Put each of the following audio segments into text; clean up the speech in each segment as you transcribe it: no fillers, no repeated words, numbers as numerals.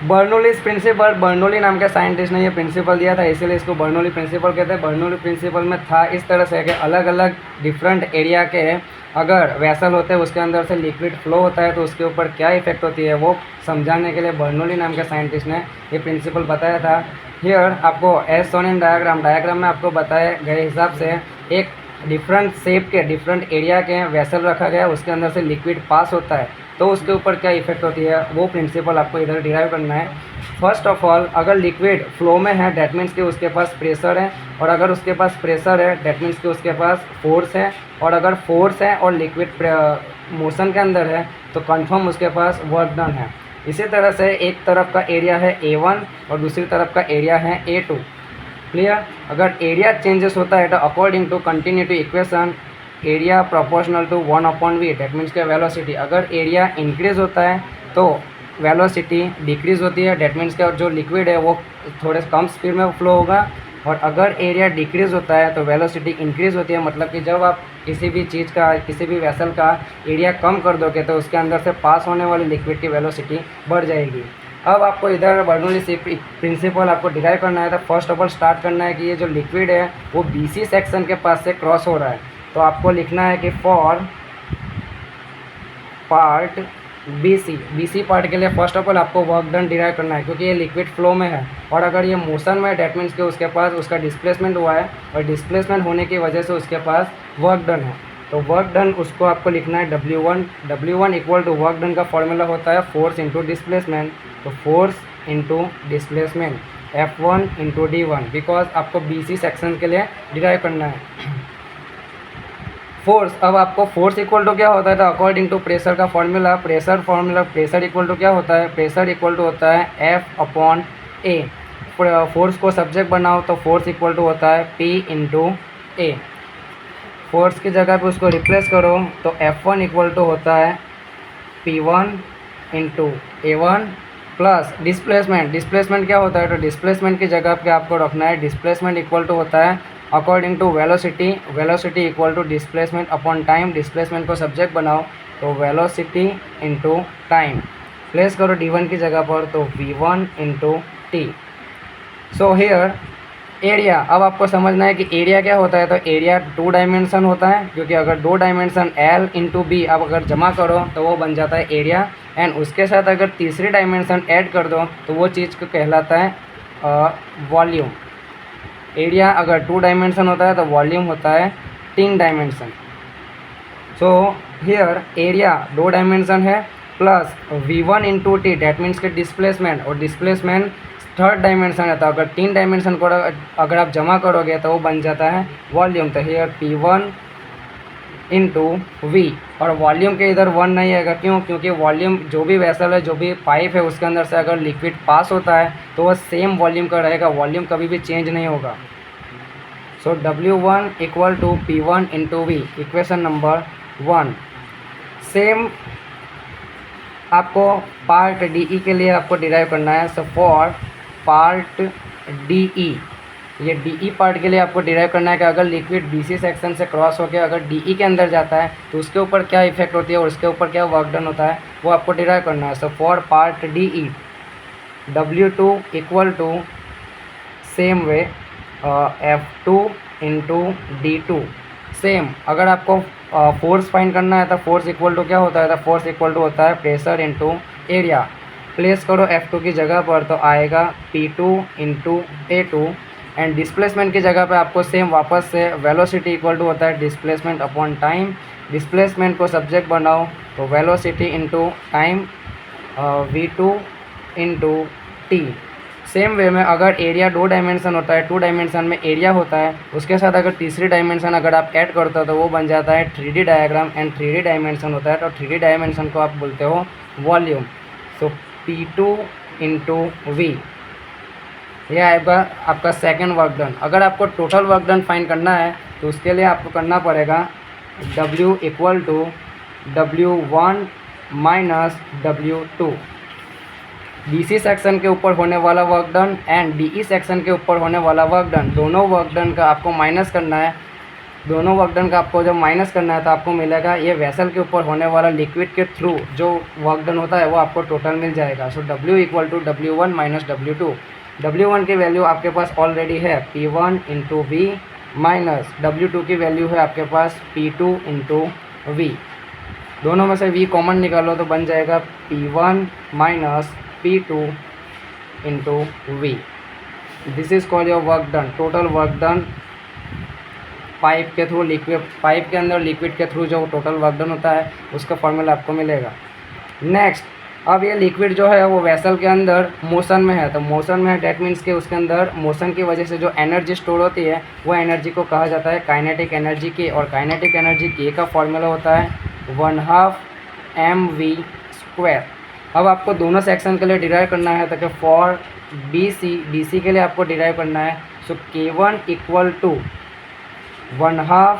Bernoulli's principal, Bernoulli नाम के scientist ने ये प्रिंसिपल दिया था, इसीलिए इसको बर्नौली प्रिंसिपल कहते हैं। बर्नौली प्रिंसिपल में था इस तरह से कि अलग अलग डिफरेंट एरिया के अगर वेसल होते हैं उसके अंदर से लिक्विड फ्लो होता है तो उसके ऊपर क्या इफेक्ट होती है वो समझाने के लिए बर्नौली नाम के साइंटिस्ट ने ये प्रिंसिपल बताया था। हियर आपको एज शोन इन डायग्राम में आपको बताए गए हिसाब से एक डिफरेंट शेप के डिफरेंट एरिया के वेसल रखा गया, उसके अंदर से लिक्विड पास होता है तो उसके ऊपर क्या इफेक्ट होती है वो प्रिंसिपल आपको इधर डिराइव करना है। फर्स्ट ऑफ ऑल, अगर लिक्विड फ्लो में है डेट मीन्स कि उसके पास प्रेशर है, और अगर उसके पास प्रेशर है डेट मीन्स कि उसके पास फोर्स है, और अगर फोर्स है और लिक्विड मोशन के अंदर है तो कंफर्म उसके पास वर्क डन है। इसी तरह से एक तरफ का एरिया है A1 और दूसरी तरफ का एरिया है A2। क्लियर? अगर एरिया चेंजेस होता है तो according to continuity equation area proportional to 1/v, that means के वेलोसिटी। अगर एरिया इंक्रीज होता है तो वेलोसिटी डिक्रीज होती है, डेट मीन्स का जो लिक्विड है वो थोड़े कम स्पीड में फ्लो होगा। और अगर एरिया डिक्रीज होता है तो वेलोसिटी इंक्रीज होती है, मतलब कि जब आप किसी भी चीज़ का किसी भी वेसल का एरिया कम कर दोगे तो उसके अंदर से पास होने वाली लिक्विड की वेलोसिटी बढ़ जाएगी। अब आपको इधर बर्नौली प्रिंसिपल आपको डिराइव करना है। तो फर्स्ट ऑफ ऑल स्टार्ट करना है कि ये जो लिक्विड है वो BC सेक्शन के पास से क्रॉस हो रहा है, तो आपको लिखना है कि फॉर पार्ट BC पार्ट के लिए फर्स्ट ऑफ ऑल आपको वर्क डन डिराइव करना है, क्योंकि ये लिक्विड फ्लो में है और अगर ये मोशन में डेट मीन्स कि उसके पास उसका डिस्प्लेसमेंट हुआ है और डिस्प्लेसमेंट होने की वजह से उसके पास वर्क डन है। तो वर्क डन उसको आपको लिखना है W1 equal to work done का फॉर्मूला होता है फोर्स इंटू डिस्प्लेसमेंट। तो force into displacement F1 into D1, because आपको BC सेक्शन के लिए डिराइव करना है। फोर्स, अब आपको फोर्स इक्वल टू क्या होता है तो अकॉर्डिंग टू प्रेशर का फॉर्मूला, प्रेशर इक्वल टू क्या होता है, प्रेशर इक्वल टू होता है F/A। फोर्स को सब्जेक्ट बनाओ तो फोर्स इक्वल टू होता है P इंटू A। फोर्स की जगह पे उसको रिप्लेस करो तो F1 इक्वल टू होता है P1 into A1 plus displacement क्या होता है तो डिस्प्लेसमेंट की जगह पे आपको रखना है डिस्प्लेसमेंट इक्वल टू होता है according to velocity equal to displacement upon time. Displacement को सब्जेक्ट बनाओ तो वेलोसिटी इंटू टाइम, प्लेस करो D1 की जगह पर तो V1 into T। So here area, अब आपको समझना है कि एरिया क्या होता है तो एरिया 2 डायमेंशन होता है, क्योंकि अगर 2 डायमेंशन L इंटू B आप अगर जमा करो तो वो बन जाता है एरिया, एंड उसके साथ अगर तीसरी डायमेंशन ऐड कर दो तो वो चीज़ को कहलाता है वॉल्यूम। एरिया अगर 2 डायमेंशन होता है तो वॉल्यूम होता है 3 dimension. So here area 2 dimension है plus V1 into T, that means के डिस्प्लेसमेंट, और डिस्प्लेसमेंट 3rd डायमेंशन है तो अगर 3 डायमेंशन को अगर आप जमा करोगे तो वो बन जाता है वॉल्यूम। तो हियर P1 इंटू V, और वॉल्यूम के इधर 1 नहीं आएगा, क्यों? क्योंकि वॉल्यूम जो भी वेसल है जो भी पाइप है उसके अंदर से अगर लिक्विड पास होता है तो वह सेम वॉल्यूम का रहेगा, वॉल्यूम कभी भी चेंज नहीं होगा। So W1 equal to P1 into V, equation number 1। Same आपको पार्ट DE के लिए आपको डिराइव करना है। सो फॉर पार्ट DE, ये DE पार्ट के लिए आपको डिराइव करना है कि अगर लिक्विड BC सेक्शन से क्रॉस होकर अगर DE के अंदर जाता है तो उसके ऊपर क्या इफेक्ट होती है और उसके ऊपर क्या वर्क डन होता है वो आपको डिराइव करना है। So for part DE W2 equal to same way F2 into D2। Same, अगर आपको फोर्स फाइंड करना है तो फोर्स इक्वल टू क्या होता है तो फोर्स इक्वल टू होता है प्रेशर इंटू एरिया। प्लेस करो F2 की जगह पर तो आएगा P2 into A2, and displacement की जगह पे आपको सेम वापस से वेलोसिटी इक्वल टू होता है डिस्प्लेसमेंट अपॉन टाइम। डिस्प्लेसमेंट को सब्जेक्ट बनाओ तो velocity into time V2 into T। Same way में अगर एरिया 2 डायमेंशन होता है, 2 डायमेंशन में एरिया होता है, उसके साथ अगर तीसरी डायमेंशन अगर आप ऐड करते हो तो वो बन जाता है 3D diagram, and 3D dimension होता है तो 3D डायमेंशन को आप बोलते हो वॉल्यूम। सो P2 इंटू V, यह आएगा आपका सेकेंड वर्क डन। अगर आपको टोटल वर्क डन फाइंड करना है तो उसके लिए आपको करना पड़ेगा W equal to W1 minus W2। BC section के ऊपर होने वाला work done and DE section के ऊपर होने वाला वर्क डन, दोनों वर्क डन का आपको माइनस करना है। दोनों वर्क डन का आपको जब माइनस करना है तो आपको मिलेगा ये वेसल के ऊपर होने वाला लिक्विड के थ्रू जो वर्क डन होता है वो आपको टोटल मिल जाएगा। So W equal to W1 minus W2। W1 की वैल्यू आपके पास ऑलरेडी है P1 into we minus W2 की वैल्यू है आपके पास P2 इंटू वी। दोनों में से V कॉमन निकालो तो बन जाएगा P1 minus P2 into V. This is called your work done, total work done pipe के थ्रू लिक्विड, पाइप के अंदर लिक्विड के थ्रू जो टोटल वर्क डन होता है उसका फॉर्मूला आपको मिलेगा। नेक्स्ट, अब ये लिक्विड जो है वो वेसल के अंदर मोशन में है, तो मोशन में है डेट मीन्स कि उसके अंदर मोशन की वजह से जो एनर्जी स्टोर होती है वो एनर्जी को कहा जाता है काइनेटिक एनर्जी की, और काइनेटिक एनर्जी के का फॉर्मूला होता है 1/2 mv²। अब आपको दोनों सेक्शन के लिए डिराइव करना है, तो फॉर BC के लिए आपको डिराइव करना है। सो K1 इक्वल टू 1/2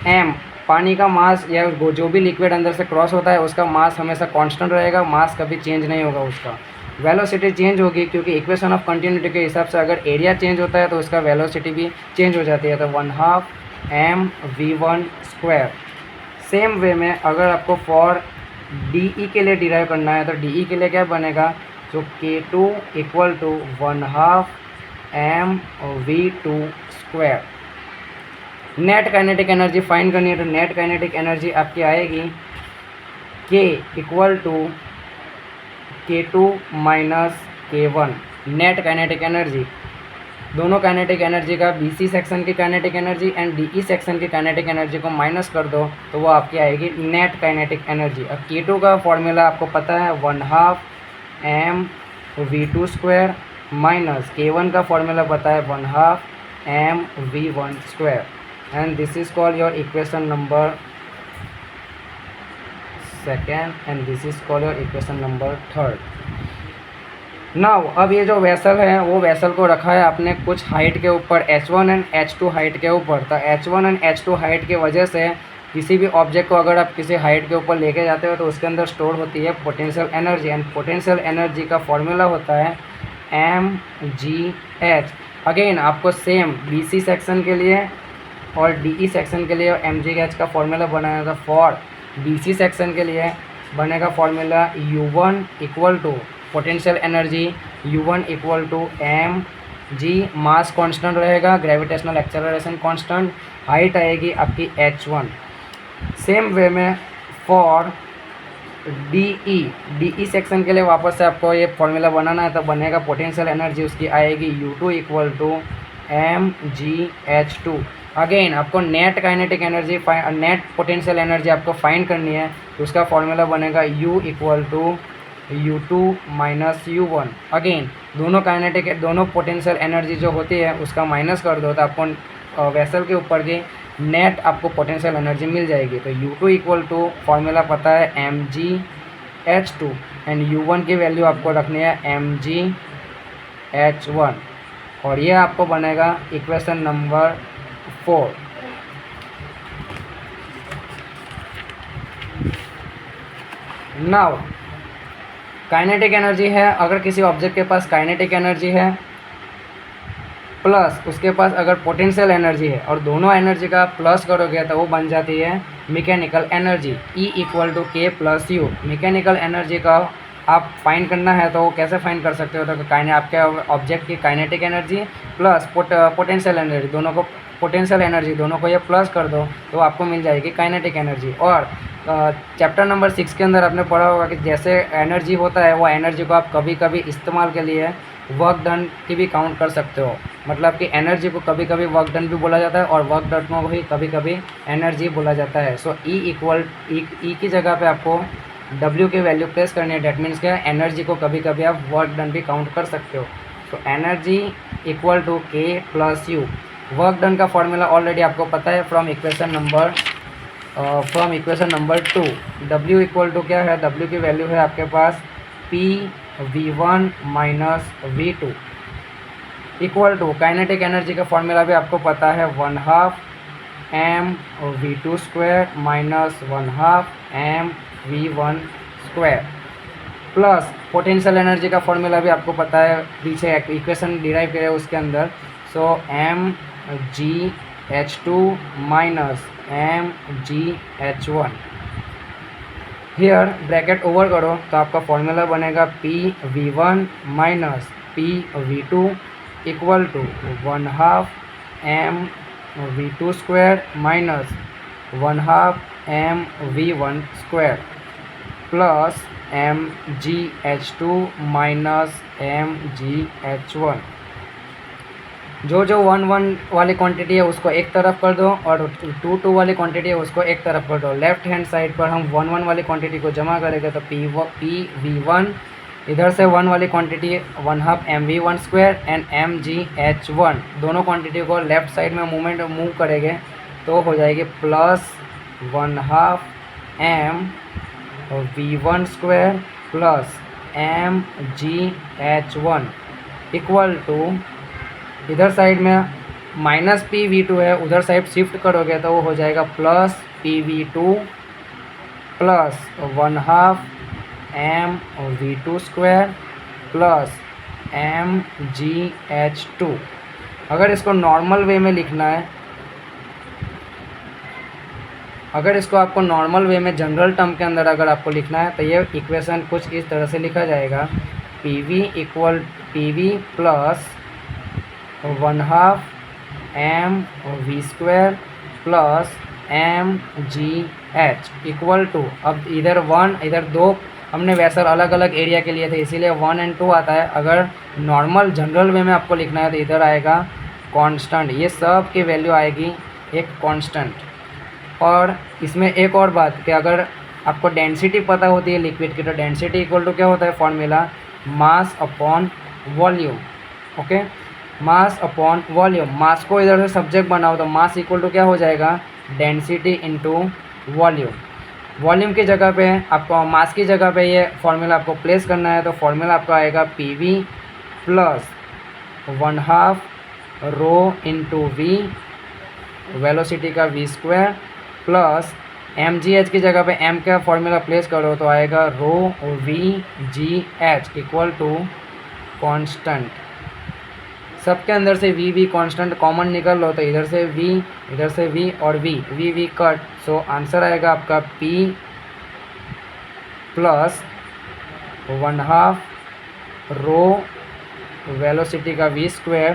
m, पानी का मास या जो भी लिक्विड अंदर से क्रॉस होता है उसका मास हमेशा कांस्टेंट रहेगा, मास कभी चेंज नहीं होगा उसका। वेलोसिटी चेंज होगी क्योंकि इक्वेशन ऑफ कंटिन्यूटी के हिसाब से अगर एरिया चेंज होता है तो उसका वेलोसिटी भी चेंज हो जाती है, तो 1/2 mv²। सेम वे में अगर आपको फॉर DE के लिए डिराइव करना है तो DE के लिए क्या बनेगा, तो K2 equal to 1/2 mv²। Net kinetic energy find करनी है, तो नेट काइनेटिक एनर्जी आपकी आएगी K equal to K2 minus K1। Net kinetic energy, दोनों काइनेटिक एनर्जी का BC सेक्शन की kinetic energy and DE section की काइनेटिक एनर्जी को माइनस कर दो तो वो आपकी आएगी नेट काइनेटिक एनर्जी। अब K2 का फॉर्मूला आपको पता है 1/2 mv², माइनस K1 का फॉर्मूला पता है 1/2 mv²। and this is called your equation number 2 and this is called your equation number 3। Now अब ये जो वेसल है वो वेसल को रखा है आपने कुछ हाइट के ऊपर H1 एंड H2 हाइट के ऊपर, तो H1 एंड H2 हाइट की वजह से किसी भी ऑब्जेक्ट को अगर आप किसी हाइट के ऊपर लेके जाते हो तो उसके अंदर स्टोर होती है potential energy, and potential energy का फॉर्मूला होता है mgh। अगेन आपको सेम BC सेक्शन के लिए और DE सेक्शन के लिए mgh का फॉर्मूला बनाया था। फॉर BC सेक्शन के लिए बनेगा formula U1 equal to potential energy U1 equal to mg, mass constant रहेगा, ग्रेविटेशनल एक्सेलरेशन कांस्टेंट, हाइट आएगी आपकी h1। सेम वे में फॉर DE सेक्शन के लिए वापस से आपको ये फॉर्मूला बनाना है, तो बनेगा पोटेंशियल एनर्जी उसकी आएगी U2 equal to mgh2। Again आपको net kinetic energy net potential energy आपको फाइंड करनी है, तो उसका फॉर्मूला बनेगा U equal to U2 minus U1। Again दोनों पोटेंशियल एनर्जी जो होती है उसका माइनस कर दो तो आपको वेसल के ऊपर की नेट आपको पोटेंशियल एनर्जी मिल जाएगी। तो U2 इक्वल टू फॉर्मूला पता है mgh2 एंड U1 की वैल्यू आपको रखनी है mgh1, और ये आपको बनेगा equation number 4। Now kinetic energy है, अगर किसी ऑब्जेक्ट के पास काइनेटिक एनर्जी है प्लस उसके पास अगर पोटेंशियल एनर्जी है और दोनों एनर्जी का प्लस करोगे तो वो बन जाती है mechanical energy E equal to K plus U। Mechanical energy का आप फाइंड करना है तो कैसे फाइंड कर सकते हो, तो आपके ऑब्जेक्ट की kinetic energy plus potential energy, दोनों को ये प्लस कर दो तो आपको मिल जाएगी काइनेटिक एनर्जी। और चैप्टर नंबर 6 के अंदर आपने पढ़ा होगा कि जैसे एनर्जी होता है वो एनर्जी को आप कभी कभी इस्तेमाल के लिए वर्क डन की भी काउंट कर सकते हो, मतलब कि एनर्जी को कभी कभी वर्क डन भी बोला जाता है और वर्क डन को भी कभी कभी एनर्जी बोला जाता है। सो ई की जगह पे आपको W की वैल्यू प्लेस करनी है, डेट मीन्स क्या एनर्जी को कभी कभी आप वर्क डन भी काउंट कर सकते हो। So energy equal to K plus U। Work done का फॉर्मूला ऑलरेडी आपको पता है from equation number 2। W equal to क्या है, W की वैल्यू है आपके पास PV1 minus V2 equal to kinetic energy का फॉर्मूला भी आपको पता है 1/2 mv² minus 1/2 mv1² plus potential energy का फॉर्मूला भी आपको पता है, पीछे इक्वेशन डिराइव करे उसके अंदर। So H2 minus mgH1। Here bracket over करो तो आपका फॉर्मूला बनेगा PV1 minus PV2 equal to 1/2 mV2 square minus 1/2 mV1 square plus mgH2 minus mgH1। जो 1 वाली क्वांटिटी है उसको एक तरफ कर दो और 2 वाली क्वांटिटी है उसको एक तरफ कर दो। लेफ्ट हैंड साइड पर हम 1 वाली क्वांटिटी को जमा करेंगे तो PV1 इधर से 1 वाली quantity 1/2 mV1 square and mgH1 दोनों क्वांटिटी को लेफ्ट साइड में मूव करेंगे तो हो जाएगी plus 1/2 mV1 square plus mgH1 equal to इधर साइड में माइनस PV2 है, उधर साइड शिफ्ट करोगे तो वो हो जाएगा plus PV2 plus 1/2 mV2 square plus mgH2। अगर इसको नॉर्मल वे में लिखना है, अगर इसको आपको नॉर्मल वे में जनरल टर्म के अंदर अगर आपको लिखना है तो ये इक्वेशन कुछ इस तरह से लिखा जाएगा PV plus 1/2 mV square plus mgH equal to, अब इधर 1 इधर 2 हमने वैसे अलग अलग एरिया के लिए थे इसीलिए 1 और 2 आता है। अगर नॉर्मल जनरल वे में आपको लिखना है तो इधर आएगा कांस्टेंट, ये सब की वैल्यू आएगी एक कांस्टेंट। और इसमें एक और बात कि अगर आपको डेंसिटी पता होती है लिक्विड की तो डेंसिटी इक्वल टू क्या होता है formula mass upon volume. Okay, mass upon volume, mass को इधर से सब्जेक्ट बनाओ तो मास इक्वल टू क्या हो जाएगा डेंसिटी इनटू वॉल्यूम। वॉल्यूम की जगह पे आपको मास की जगह पे ये फॉर्मूला आपको प्लेस करना है तो फॉर्मूला आपका आएगा PV plus 1/2 rho into V velocity का V स्क्वायर प्लस mgH की जगह पे m का फॉर्मूला प्लेस करो तो आएगा रो VGH इक्वल टू कांस्टेंट। सबके अंदर से V कांस्टेंट कॉमन निकल लो तो इधर से V और V कट, सो आंसर आएगा आपका P प्लस 1/2 रो वेलोसिटी का V square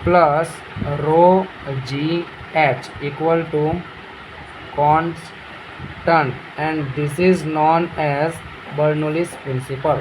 plus rho GH equal to constant and this is known as Bernoulli's principal.